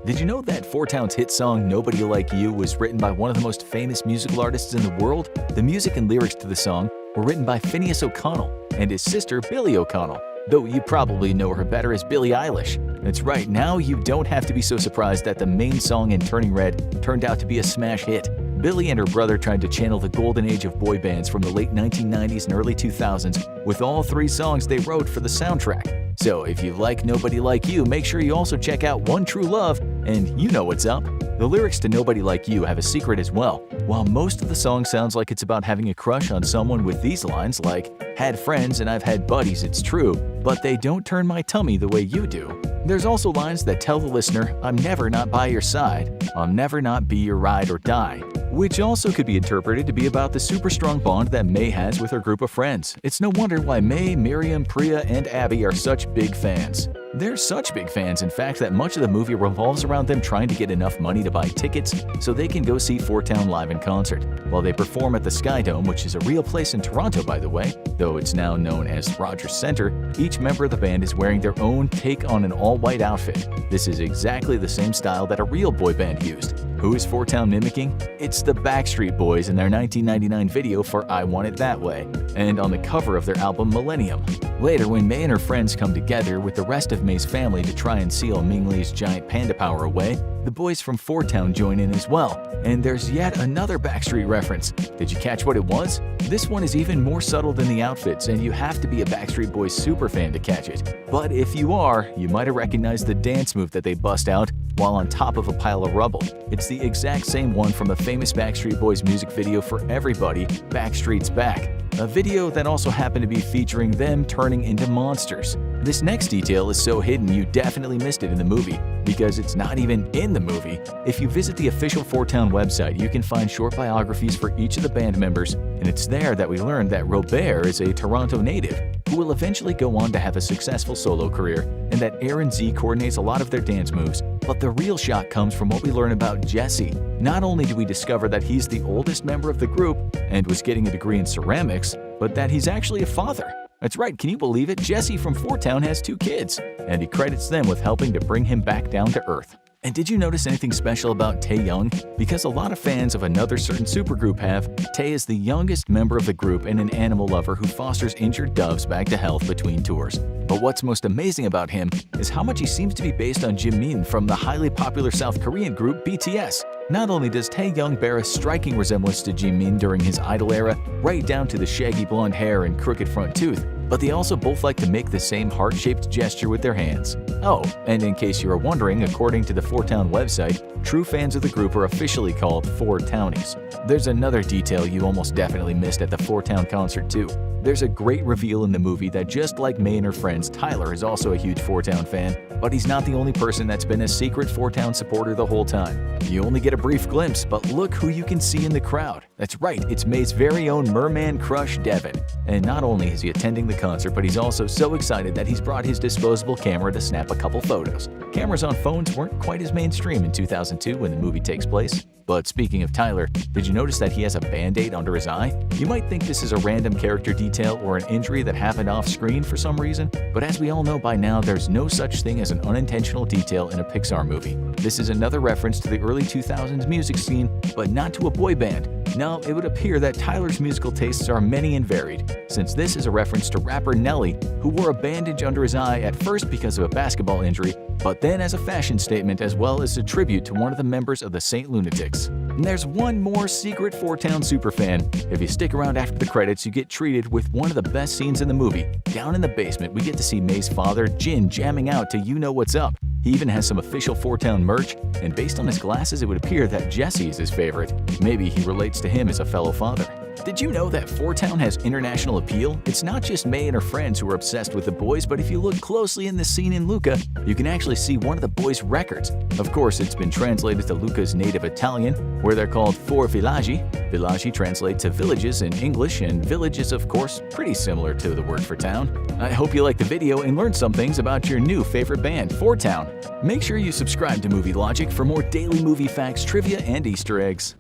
Did you know that Four Town's hit song Nobody Like You was written by one of the most famous musical artists in the world? The music and lyrics to the song were written by Phineas O'Connell and his sister Billie O'Connell, though you probably know her better as Billie Eilish. That's right, now you don't have to be so surprised that the main song in Turning Red turned out to be a smash hit. Billie and her brother tried to channel the golden age of boy bands from the late 1990s and early 2000s with all three songs they wrote for the soundtrack. So if you like Nobody Like You, make sure you also check out One True Love, and you know what's up. The lyrics to Nobody Like You have a secret as well. While most of the song sounds like it's about having a crush on someone with these lines like, "Had friends and I've had buddies, it's true, but they don't turn my tummy the way you do." There's also lines that tell the listener, "I'm never not by your side, I'll never not be your ride or die," which also could be interpreted to be about the super strong bond that May has with her group of friends. It's no wonder why May, Miriam, Priya, and Abby are such big fans. They're such big fans, in fact, that much of the movie revolves around them trying to get enough money to buy tickets so they can go see Four Town live in concert. While they perform at the Sky Dome, which is a real place in Toronto by the way, though it's now known as Rogers Centre, each member of the band is wearing their own take on an all-white outfit. This is exactly the same style that a real boy band used. Who is Four Town mimicking? It's the Backstreet Boys in their 1999 video for I Want It That Way, and on the cover of their album Millennium. Later, when May and her friends come together with the rest of May's family to try and seal Ming Li's giant panda power away, the boys from Four Town join in as well. And there's yet another Backstreet reference. Did you catch what it was? This one is even more subtle than the outfits, and you have to be a Backstreet Boys superfan to catch it. But if you are, you might have recognized the dance move that they bust out while on top of a pile of rubble. It's the exact same one from the famous Backstreet Boys music video for Everybody, Backstreet's Back, a video that also happened to be featuring them turning into monsters. This next detail is so hidden you definitely missed it in the movie, because it's not even in the movie. If you visit the official Four Town website, you can find short biographies for each of the band members, and it's there that we learned that Robert is a Toronto native who will eventually go on to have a successful solo career, and that Aaron Z coordinates a lot of their dance moves. But the real shock comes from what we learn about Jesse. Not only do we discover that he's the oldest member of the group and was getting a degree in ceramics, but that he's actually a father. That's right, can you believe it? Jesse from Four Town has 2 kids, and he credits them with helping to bring him back down to earth. And did you notice anything special about Taeyoung? Because a lot of fans of another certain supergroup have, Tae is the youngest member of the group and an animal lover who fosters injured doves back to health between tours. But what's most amazing about him is how much he seems to be based on Jimin from the highly popular South Korean group BTS. Not only does Taeyoung bear a striking resemblance to Jimin during his idol era, right down to the shaggy blonde hair and crooked front tooth, but they also both like to make the same heart-shaped gesture with their hands. Oh, and in case you were wondering, according to the Four Town website, true fans of the group are officially called Four Townies. There's another detail you almost definitely missed at the Four Town concert too. There's a great reveal in the movie that just like May and her friends, Tyler is also a huge Four Town fan, but he's not the only person that's been a secret Four Town supporter the whole time. You only get a brief glimpse, but look who you can see in the crowd. That's right, it's May's very own merman crush, Devin. And not only is he attending the concert, but he's also so excited that he's brought his disposable camera to snap a couple photos. Cameras on phones weren't quite as mainstream in 2002 when the movie takes place. But speaking of Tyler, did you notice that he has a band-aid under his eye? You might think this is a random character detail or an injury that happened off-screen for some reason, but as we all know by now, there's no such thing as an unintentional detail in a Pixar movie. This is another reference to the early 2000s music scene, but not to a boy band. No, it would appear that Tyler's musical tastes are many and varied, since this is a reference to rapper Nelly, who wore a bandage under his eye at first because of a basketball injury, but then as a fashion statement as well as a tribute to one of the members of the Saint Lunatics. And there's one more secret Four Town superfan. If you stick around after the credits, you get treated with one of the best scenes in the movie. Down in the basement, we get to see May's father, Jin, jamming out to You Know What's Up. He even has some official Four Town merch, and based on his glasses, it would appear that Jesse is his favorite. Maybe he relates to him as a fellow father. Did you know that Four Town has international appeal? It's not just May and her friends who are obsessed with the boys, but if you look closely in the scene in Luca, you can actually see one of the boys' records. Of course, it's been translated to Luca's native Italian, where they're called Four Villaggi. Villaggi translate to villages in English, and village is, of course, pretty similar to the word for town. I hope you liked the video and learned some things about your new favorite band, Four Town. Make sure you subscribe to Movie Logic for more daily movie facts, trivia, and Easter eggs.